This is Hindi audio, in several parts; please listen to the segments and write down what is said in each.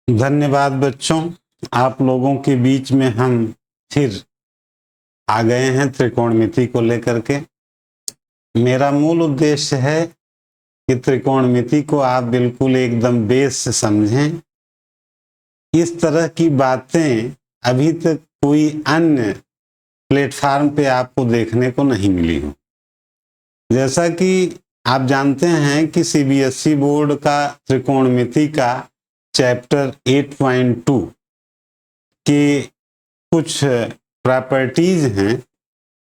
धन्यवाद बच्चों, आप लोगों के बीच में हम फिर आ गए हैं त्रिकोणमिति को लेकर के। मेरा मूल उद्देश्य है कि त्रिकोणमिति को आप बिल्कुल एकदम बेस से समझें। इस तरह की बातें अभी तक कोई अन्य प्लेटफार्म पे आपको देखने को नहीं मिली हो। जैसा कि आप जानते हैं कि सीबीएसई बोर्ड का त्रिकोणमिति का चैप्टर 8.2 के कुछ प्रॉपर्टीज हैं,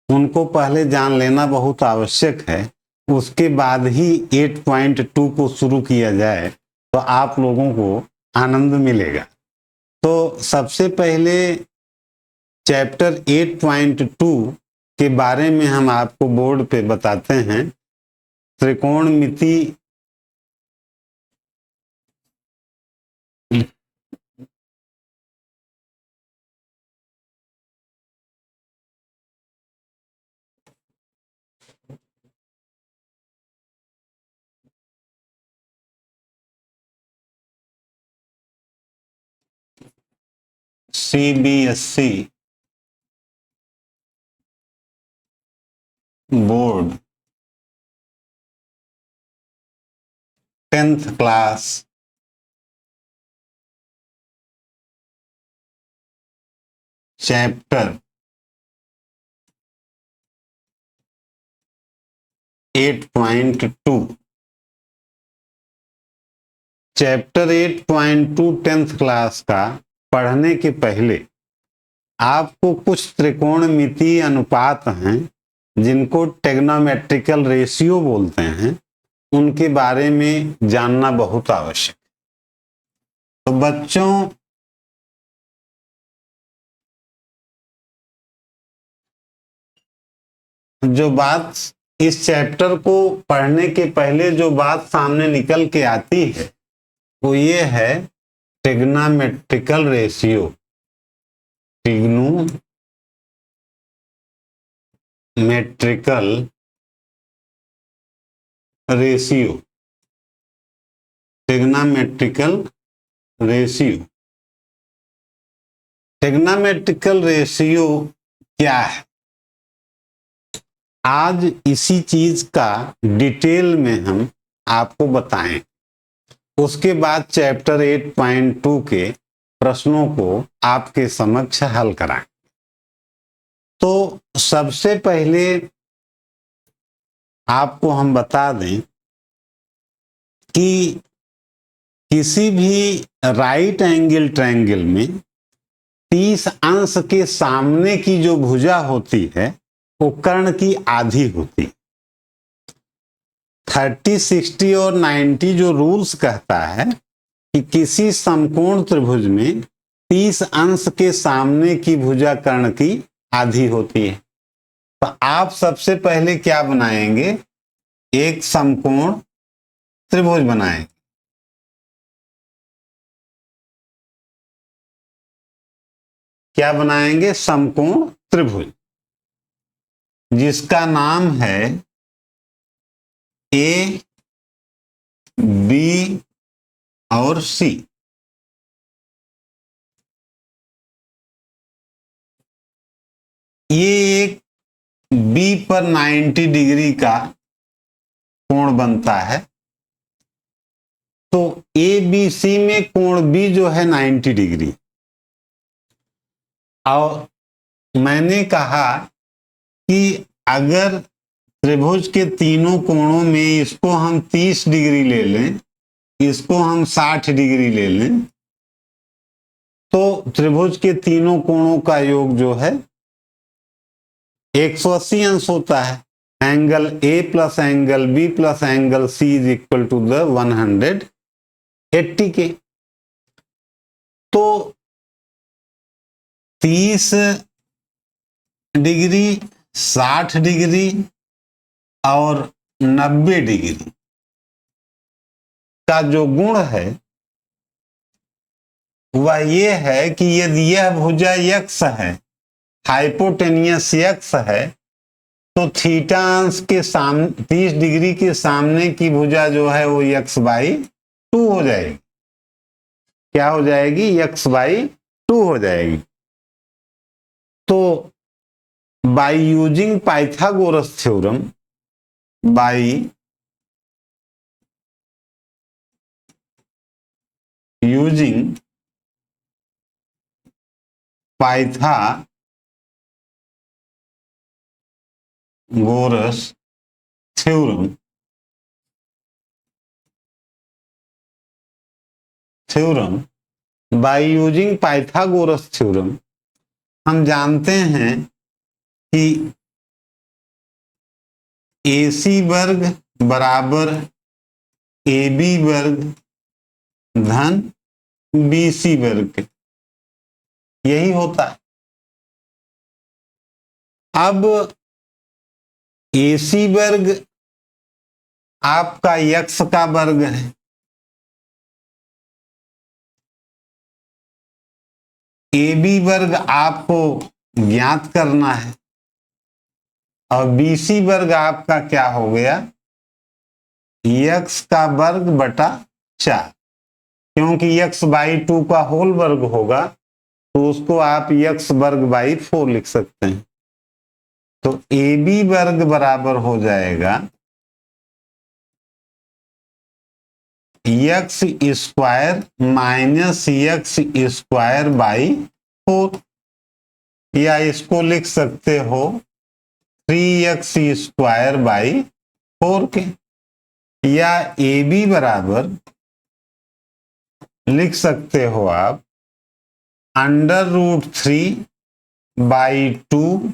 उनको पहले जान लेना बहुत आवश्यक है। उसके बाद ही 8.2 को शुरू किया जाए तो आप लोगों को आनंद मिलेगा। तो सबसे पहले चैप्टर 8.2 के बारे में हम आपको बोर्ड पे बताते हैं। त्रिकोणमिति CBSE board 10th class chapter 8.2 chapter 8.2 10th class का पढ़ने के पहले आपको कुछ त्रिकोणमिति अनुपात हैं जिनको ट्रिग्नोमेट्रिकल रेशियो बोलते हैं, उनके बारे में जानना बहुत आवश्यक। तो बच्चों, जो बात इस चैप्टर को पढ़ने के पहले जो बात सामने निकल के आती है वो ये है trigonometrical ratio. Trigonometrical ratio, trigonometrical ratio. Trigonometrical ratio क्या है, आज इसी चीज का डिटेल में हम आपको बताएं। उसके बाद चैप्टर 8.2 के प्रश्नों को आपके समक्ष हल कराएं। तो सबसे पहले आपको हम बता दें कि किसी भी राइट एंगल ट्रायंगल में 30 अंश के सामने की जो भुजा होती है वो कर्ण की आधी होती है। 30, 60 और 90 जो रूल्स कहता है कि किसी समकोण त्रिभुज में 30 अंश के सामने की भुजा कर्ण की आधी होती है। तो आप सबसे पहले क्या बनाएंगे, एक समकोण त्रिभुज बनाएंगे। क्या बनाएंगे, समकोण त्रिभुज, जिसका नाम है ए, बी और सी। ये एक बी पर 90 डिग्री का कोण बनता है। तो ए बी सी में कोण बी जो है 90 डिग्री। और मैंने कहा कि अगर त्रिभुज के तीनों कोणों में इसको हम 30 डिग्री ले लें, इसको हम 60 डिग्री ले लें, तो त्रिभुज के तीनों कोणों का योग जो है 180 अंश होता है। Angle A plus angle B plus angle C is equal to the 180 के। तो 30 डिग्री, 60 डिग्री और 90 डिग्री का जो गुण है वह यह है कि यदि यह भुजा यक्स है, हाइपोटेनियस यक्स है, तो थीटा अंश के सामने 30 डिग्री के सामने की भुजा जो है वो यक्स बाई 2 हो जाएगी। क्या हो जाएगी, x/2 हो जाएगी। तो by using Pythagoras theorem, by using Pythagoras theorem, by using Pythagoras theorem हम जानते हैं कि AC वर्ग बराबर AB वर्ग धन BC वर्ग, यही होता है। अब AC वर्ग आपका x का वर्ग है, AB वर्ग आपको ज्ञात करना है, और BC वर्ग आपका क्या हो गया, x का वर्ग बटा 4, क्योंकि x/2 का होल वर्ग होगा तो उसको आप x वर्ग/4 लिख सकते हैं। तो AB वर्ग बराबर हो जाएगा x स्क्वायर माइनस x²/4, या इसको लिख सकते हो 3x² के, या AB बराबर लिख सकते हो आप √3/2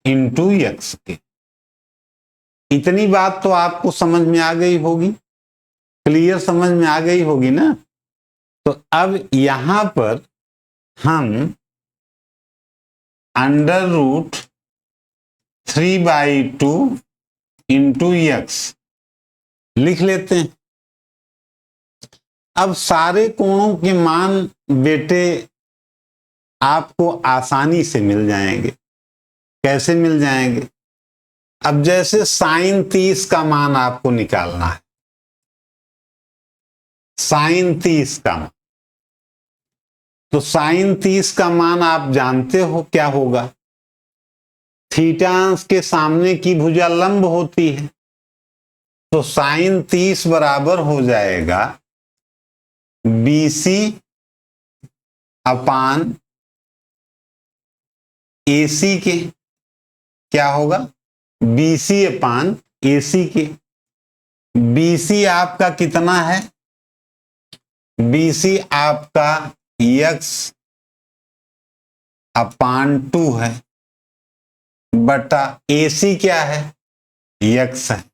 इंटू x के। इतनी बात तो आपको समझ में आ गई होगी, क्लियर समझ में आ गई होगी ना। तो अब यहां पर हम √3/2 इंटू x लिख लेते हैं। अब सारे कोणों के मान बेटे आपको आसानी से मिल जाएंगे। कैसे मिल जाएंगे? अब जैसे sin 30 का मान आपको निकालना है, sin 30 का मान, तो sin 30 का मान आप जानते हो क्या होगा, थीटा अंश के सामने की भुजा लंब होती है, तो sin 30 बराबर हो जाएगा BC अपान AC के। क्या होगा? BC अपान AC के। BC आपका कितना है? BC आपका x अपान 2 है, बटा AC क्या है? x है।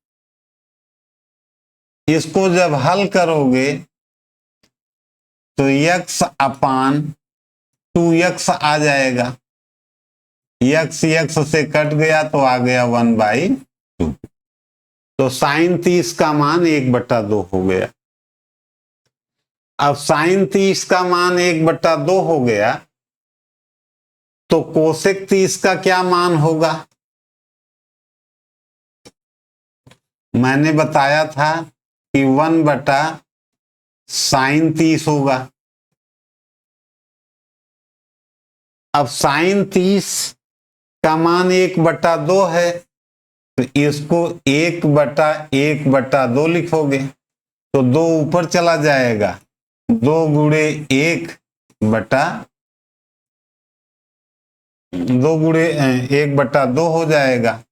इसको जब हल करोगे तो x अपान 2x आ जाएगा, x से कट गया तो आ गया 1/2, तो sin 30 का मान 1/2 हो गया। अब sin 30 का मान 1/2 हो गया तो कोसेक 30 का क्या मान होगा? मैंने बताया था कि 1/sin 30 होगा। अब sin 30 का मान 1/2 है, तो इसको 1/1/2 लिखोगे तो 2 ऊपर चला जाएगा, 2 गुणे 1/2 हो जाएगा,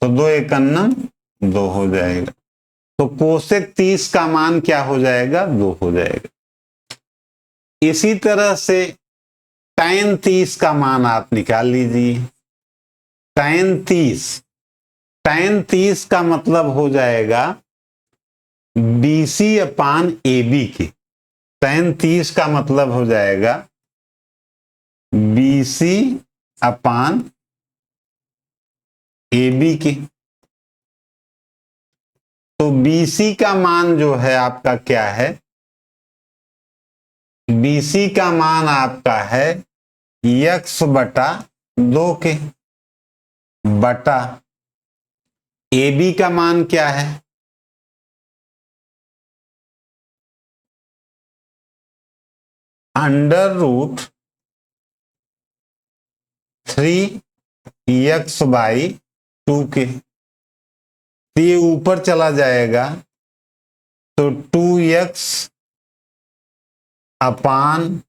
तो 2 एकन्नम 2 हो जाएगा। तो कोसेक 30 का मान क्या हो जाएगा? 2 हो जाएगा। इसी तरह से tan 30 का मान आप निकाल लीजिए। tan 30 का मतलब हो जाएगा BC अपान AB के। tan 30 का मतलब हो जाएगा BC अपान AB के। तो BC का मान जो है आपका क्या है? BC का मान आपका है x/2 के, बटा AB का मान क्या है? अंडर रूट 3x/2 के, तो ये ऊपर चला जाएगा तो 2x अपान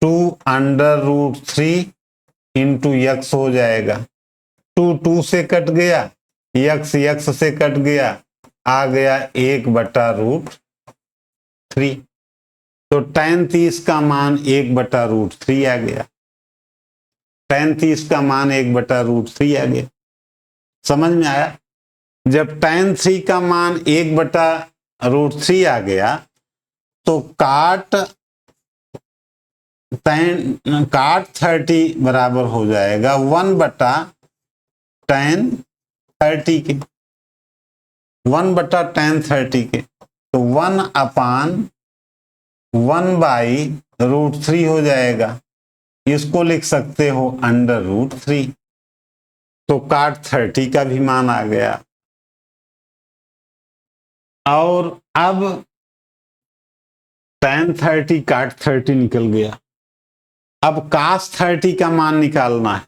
2 अंडर रूट 3 इंटू x हो जाएगा। 2 से कट गया, x से कट गया, आ गया 1/√3। तो tan 30 का मान 1/√3 आ गया। tan 30 का मान 1/√3 आ गया। समझ में आया? जब tan 3 का मान 1/√3 आ गया तो काट 30 बराबर हो जाएगा 1/tan30 के, 1/tan30 के। तो 1/1/√3 हो जाएगा। इसको लिख सकते हो अंडर√3। तो काट 30 का भी मान आ गया। और अब tan30 काट 30 निकल गया। अब cos30 का मान निकालना है,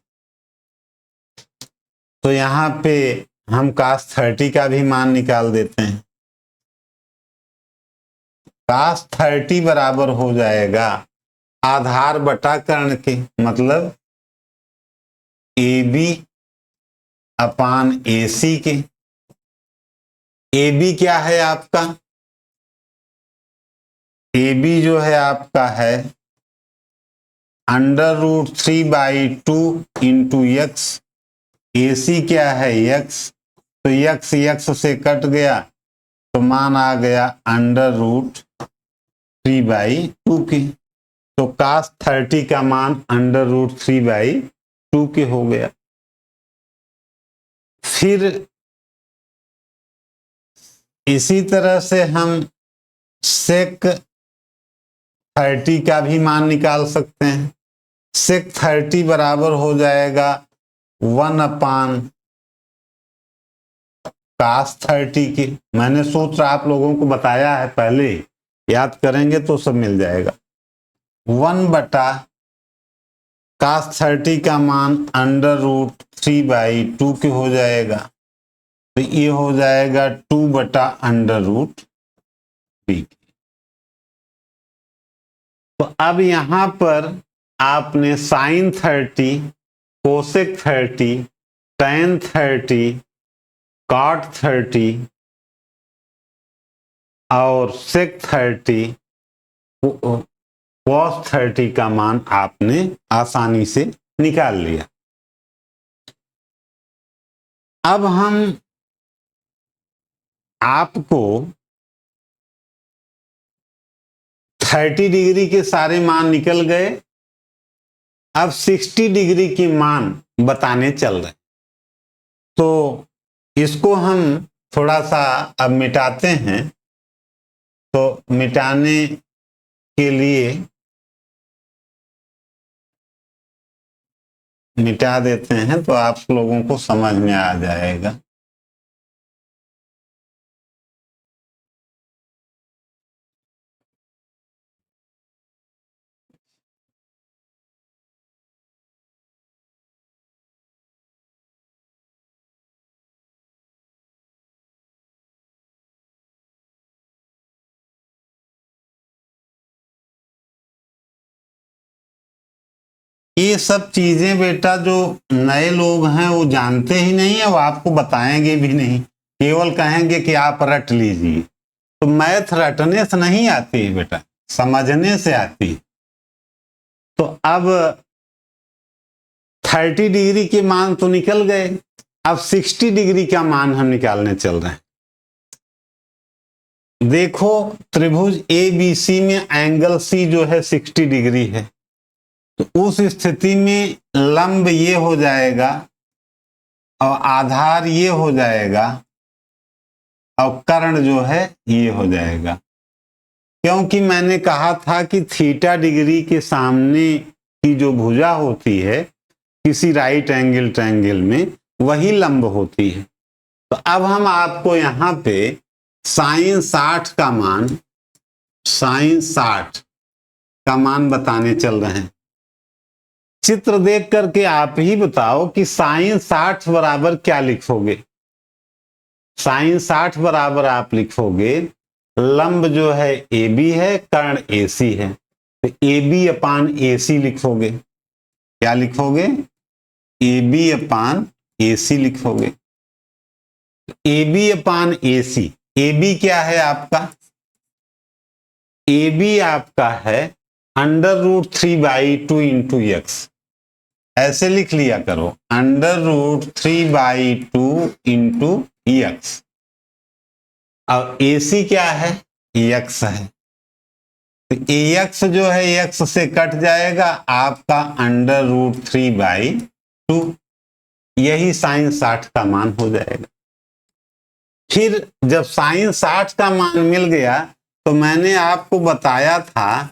तो यहां पे हम cos30 का भी मान निकाल देते हैं। cos30 बराबर हो जाएगा आधार बटा कर्ण के, मतलब AB अपान AC के। AB क्या है आपका? AB जो है आपका है अंडर√3/2 इंटू x। AC क्या है? x। तो x से कट गया तो मान आ गया अंडर√3/2 के। तो cos30 का मान अंडर√3/2 के हो गया। फिर इसी तरह से हम sec30 का भी मान निकाल सकते हैं। sec30 बराबर हो जाएगा 1/cos30 के। मैंने सूत्र आप लोगों को बताया है पहले, याद करेंगे तो सब मिल जाएगा। 1/cos30 का मान अंडर√3/2 के हो जाएगा। तो ये हो जाएगा 2/√3। तो अब यहां पर आपने sin30, cosec30, tan30, cot30 और sec30, cos30 का मान आपने आसानी से निकाल लिया। अब हम आपको 30 डिग्री के सारे मान निकल गए। अब 60 डिग्री की मान बताने चल रहे, तो इसको हम थोड़ा सा अब मिटाते हैं। तो मिटाने के लिए मिटा देते हैं तो आप लोगों को समझ में आ जाएगा। ये सब चीजें बेटा जो नए लोग हैं वो जानते ही नहीं है, वो आपको बताएंगे भी नहीं, केवल कहेंगे कि आप रट लीजिए। तो मैथ रटने से नहीं आती है बेटा, समझने से आती है। तो अब 30 डिग्री के मान तो निकल गए, अब 60 डिग्री का मान हम निकालने चल रहे हैं। देखो त्रिभुज ABC में एंगल C जो है 60 डिग्री है, तो उस स्थिति में लंब ये हो जाएगा और आधार ये हो जाएगा और कर्ण जो है ये हो जाएगा। क्योंकि मैंने कहा था कि थीटा डिग्री के सामने की जो भुजा होती है किसी राइट एंगल ट्रायंगल में, वही लंब होती है। तो अब हम आपको यहाँ पे sin 60 का मान, sin 60 का मान बताने चल रहे हैं। चित्र देख करके आप ही बताओ कि साइन 60 बराबर क्या लिखोगे। साइन 60 बराबर आप लिखोगे, लंब जो है ए बी है, कर्ण ए सी है, तो ए बी अपान ए सी लिखोगे। क्या लिखोगे? ए बी अपान ए सी लिखोगे। A B upon A C, A B क्या है आपका? ए बी आपका है √3/2 इंटू एक्स। ऐसे लिख लिया करो, √3/2 इंटू एक्स। अब ए सी क्या है? एक्स है, तो एक्स जो है एक्स से कट जाएगा, आपका √3/2, यही साइन 60 का मान हो जाएगा। फिर जब साइन 60 का मान मिल गया तो मैंने आपको बताया था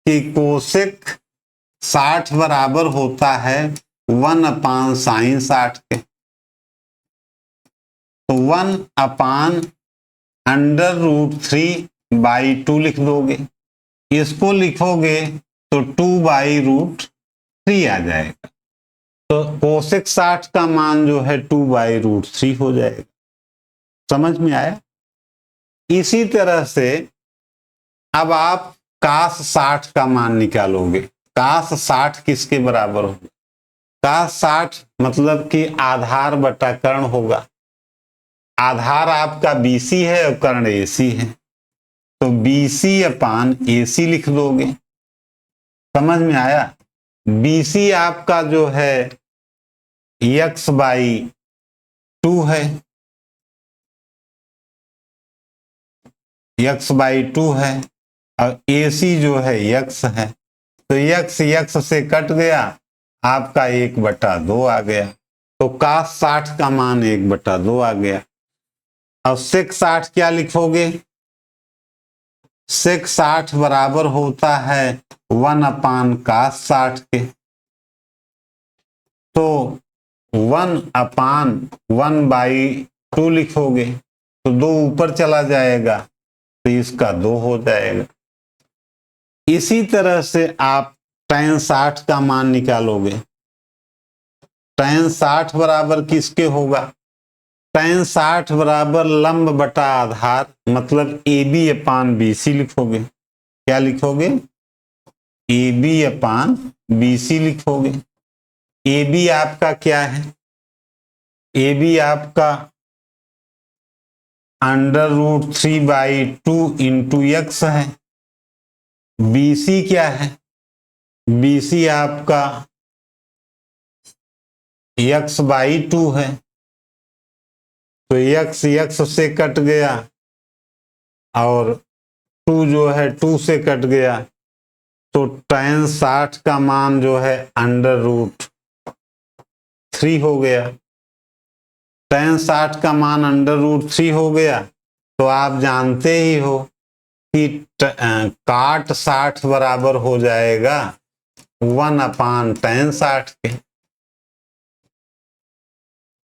कि कोसेक 60 बराबर होता है 1/sin 60 के। तो 1/√3/2 लिख दोगे। इसको लिखोगे तो 2/√3 आ जाएगा। तो कोसेक 60 का मान जो है 2/√3 हो जाएगा। समझ में आया? इसी तरह से अब आप कास 60 का मान निकालोगे। कास 60 किसके बराबर होगा? कास 60 मतलब कि आधार बटा कर्ण होगा। आधार आपका BC है और कर्ण AC है, तो BC अपान AC लिख दोगे। समझ में आया? BC आपका जो है x/2 है, x/2 है, और AC जो है x है, तो x से कट गया, आपका 1/2 आ गया। तो कास 60 का मान 1/2 आ गया। अब सेक 60 क्या लिखोगे? सेक 60 बराबर होता है 1/cos 60 के। तो 1/1/2 लिखोगे, तो 2 ऊपर चला जाएगा, तो इसका 2 हो जाएगा। इसी तरह से आप tan 60 का मान निकालोगे। tan 60 बराबर किसके होगा? tan 60 बराबर लंब बटा आधार, मतलब AB अपान BC लिखोगे। क्या लिखोगे? AB अपान BC लिखोगे। AB आपका क्या है? AB आपका √3/2 इंटू एक्स है। BC क्या है? BC आपका x/2 है, तो x से कट गया, और 2 जो है 2 से कट गया, तो tan 60 का मान जो है √3 हो गया। tan 60 का मान √3 हो गया, तो आप जानते ही हो कि काट 60 बराबर हो जाएगा 1/tan 60 के।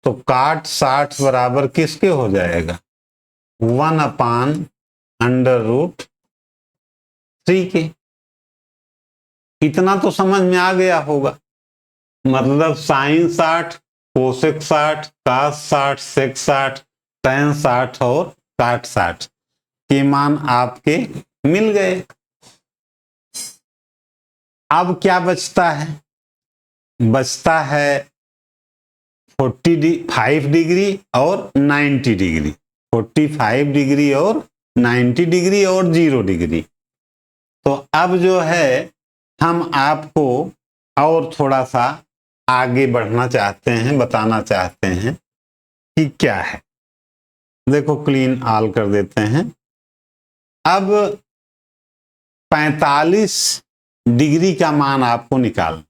तो काट 60 बराबर किसके हो जाएगा? 1/√3 के। इतना तो समझ में आ गया होगा। मतलब साइन 60, कोसेक 60, कास 60, सेक 60, tan 60 और काट 60 के मान आपके मिल गए। अब क्या बचता है? बचता है 45 डिग्री और 90 डिग्री। 45 डिग्री और 90 डिग्री और 0 डिग्री। तो अब जो है हम आपको और थोड़ा सा आगे बढ़ना चाहते हैं, बताना चाहते हैं कि क्या है। देखो क्लीन ऑल कर देते हैं। अब 45 डिग्री का मान आपको निकालना।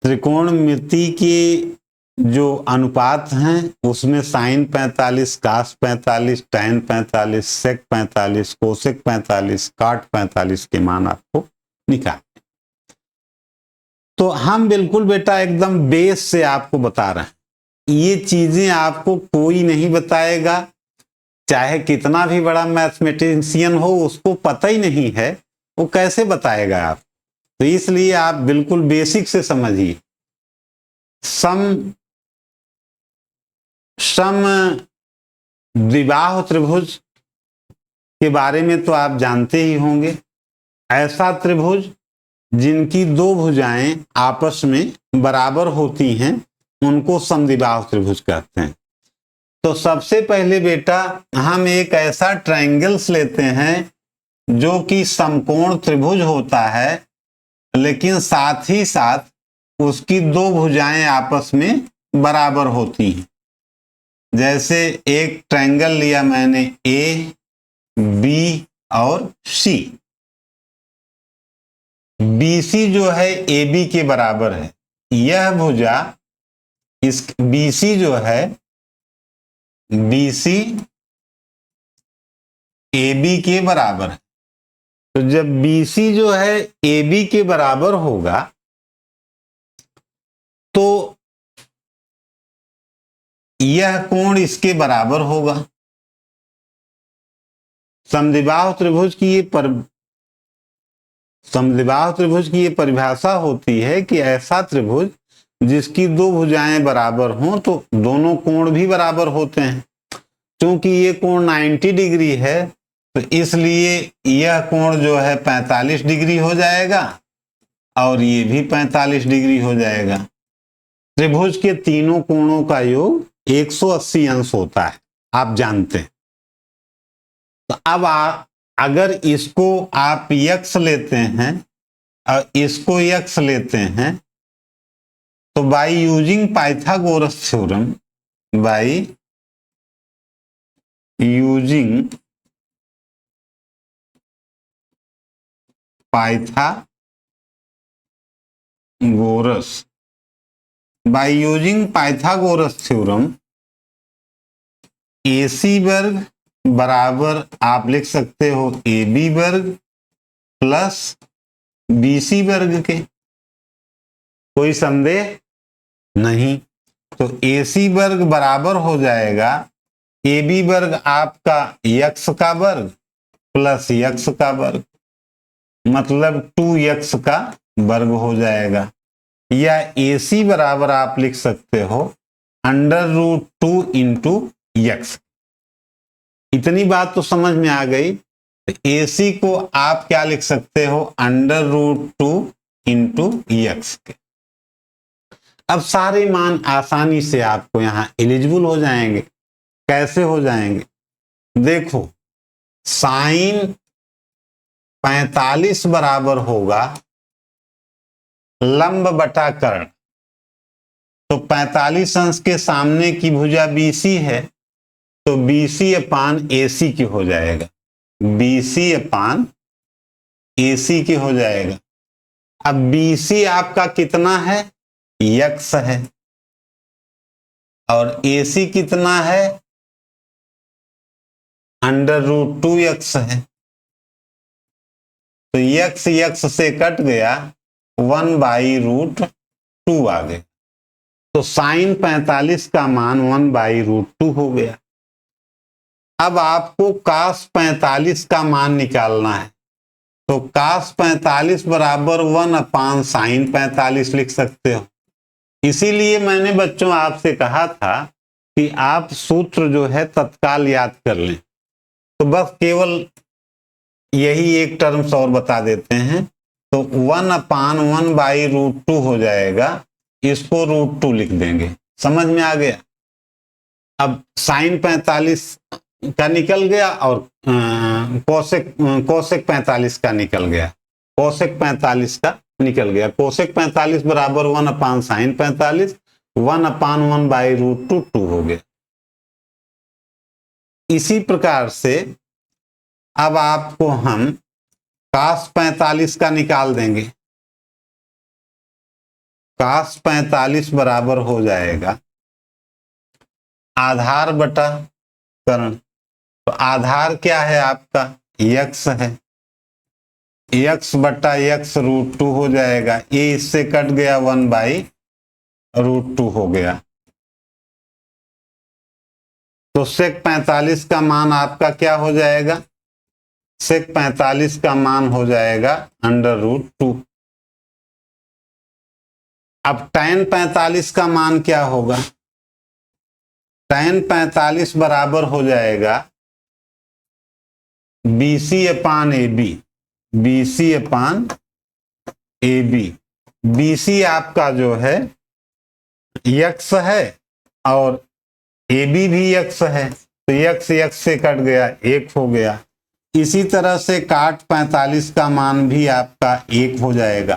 त्रिकोणमिति के जो अनुपात हैं उसमें साइन 45, कास 45, tan 45, सेक 45, कोसेक 45, काट 45 के मान आपको निकालने। तो हम बिल्कुल बेटा एकदम बेस से आपको बता रहे हैं। ये चीजें आपको कोई नहीं बताएगा, चाहे कितना भी बड़ा मैथमेटिशियन हो, उसको पता ही नहीं है। वो कैसे बताएगा आप? तो इसलिए आप बिल्कुल बेसिक से समझिए। सम द्विबाहु त्रिभुज के बारे में तो आप जानते ही होंगे। ऐसा त्रिभुज जिनकी दो भुजाएं आपस में बराबर होती हैं उनको समद्विबाहु त्रिभुज कहते हैं। तो सबसे पहले बेटा हम एक ऐसा ट्रायंगल्स लेते हैं जो कि समकोण त्रिभुज होता है, लेकिन साथ ही साथ उसकी दो भुजाएं आपस में बराबर होती हैं। जैसे एक ट्रायंगल लिया मैंने ए, बी और सी। बीसी जो है ए बी के बराबर है। यह भुजा इस बीसी जो है बीसी ए बी के बराबर है। तो जब बीसी जो है ए बी के बराबर होगा तो यह कोण इसके बराबर होगा। समद्विबाहु त्रिभुज की ये परिभाषा होती है कि ऐसा त्रिभुज जिसकी दो भुजाएं बराबर हों तो दोनों कोण भी बराबर होते हैं। क्योंकि ये कोण 90 डिग्री है तो इसलिए यह कोण जो है 45 डिग्री हो जाएगा और ये भी 45 डिग्री हो जाएगा। त्रिभुज के तीनों कोणों का योग 180 अंश होता है, आप जानते हैं। तो अब अगर इसको आप यक्स लेते हैं और इसको यक्स लेते हैं तो by using Pythagoras theorem, by using Pythagoras theorem AC वर्ग बराबर आप लिख सकते हो AB वर्ग प्लस BC वर्ग के। कोई संदेह नहीं। तो AC वर्ग बराबर हो जाएगा AB वर्ग आपका x का वर्ग प्लस x का वर्ग, मतलब 2x का वर्ग हो जाएगा। या AC बराबर आप लिख सकते हो √2 इंटू x। इतनी बात तो समझ में आ गई। तो AC को आप क्या लिख सकते हो √2 इंटू x के। अब सारे मान आसानी से आपको यहां एलिजिबल हो जाएंगे। कैसे हो जाएंगे? देखो, साइन 45 बराबर होगा लंब बटा कर्ण। तो 45 अंश के सामने की भुजा BC है तो BC अपान AC की हो जाएगा। BC अपान AC की हो जाएगा। अब BC आपका कितना है? x है। और AC कितना है? √2x है। तो x से कट गया, 1/√2 आ गया। तो साइन 45 का मान 1/√2 हो गया। अब आपको कास 45 का मान निकालना है। तो कास 45 बराबर 1 अपान साइन 45 लिख सकते हो। इसीलिए मैंने बच्चों आपसे कहा था कि आप सूत्र जो है तत्काल याद कर लें। तो बस केवल यही एक टर्म्स और बता देते हैं। तो 1 अपान 1/√2 हो जाएगा, इसको √2 लिख देंगे। समझ में आ गया? अब साइन 45 का निकल गया और कोसेक 45 का निकल गया। कोसेक 45 का निकल गया। कोसेक 45 बराबर 1 अपान साइन 45, 1 अपान 1/√2 2 हो गया। इसी प्रकार से अब आपको हम कास 45 का निकाल देंगे। कास 45 बराबर हो जाएगा आधार बटा कर्ण। तो आधार क्या है आपका? x है। x बटा x √2 हो जाएगा। ये इससे कट गया, 1/√2 हो गया। तो सेक 45 का मान आपका क्या हो जाएगा? सेक 45 का मान हो जाएगा √2। अब tan 45 का मान क्या होगा? tan 45 बराबर हो जाएगा BC अपान AB। BC अपान AB। BC आपका जो है x है और AB भी x है, तो x से कट गया, 1 हो गया। इसी तरह से काट 45 का मान भी आपका 1 हो जाएगा।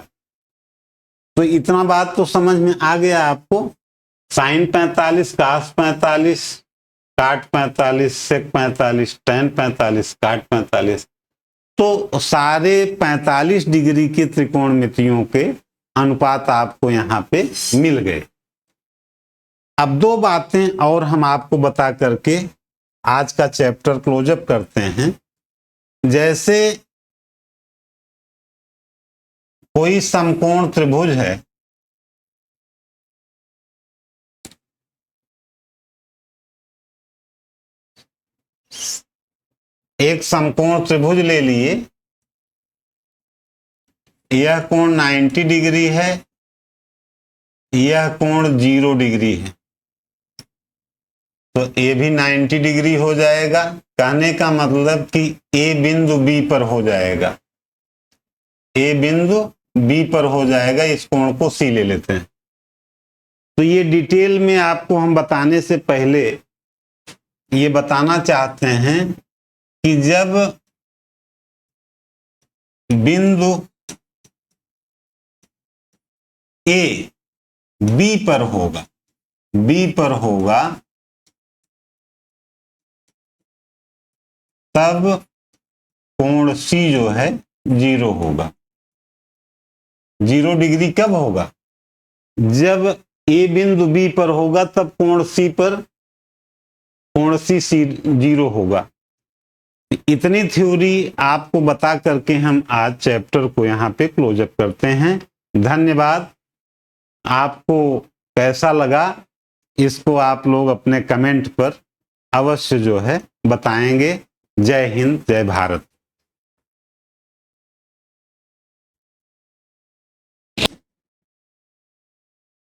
तो इतना बात तो समझ में आ गया आपको। sin 45, cos 45, काट 45, सेक 45, tan 45, काट 45, तो सारे 45 डिग्री के त्रिकोणमितियों के अनुपात आपको यहाँ पे मिल गए। अब दो बातें और हम आपको बता करके आज का चैप्टर क्लोजअप करते हैं। जैसे कोई समकोण त्रिभुज है, एक समकोण त्रिभुज ले लिए, यह कोण 90 डिग्री है, यह कोण 0 डिग्री है, तो ए भी 90 डिग्री हो जाएगा। कहने का मतलब कि ए बिंदु बी पर हो जाएगा, ए बिंदु बी पर हो जाएगा। इस कोण को सी ले लेते हैं। तो ये डिटेल में आपको हम बताने से पहले ये बताना चाहते हैं कि जब बिंदु ए बी पर होगा, बी पर होगा, तब कोण सी जो है 0 होगा। 0 डिग्री कब होगा? जब ए बिंदु बी पर होगा तब कोण सी 0 होगा। इतनी थ्योरी आपको बता करके हम आज चैप्टर को यहाँ पे क्लोजअप करते हैं। धन्यवाद। आपको कैसा लगा इसको आप लोग अपने कमेंट पर अवश्य जो है बताएंगे। जय हिंद, जय भारत।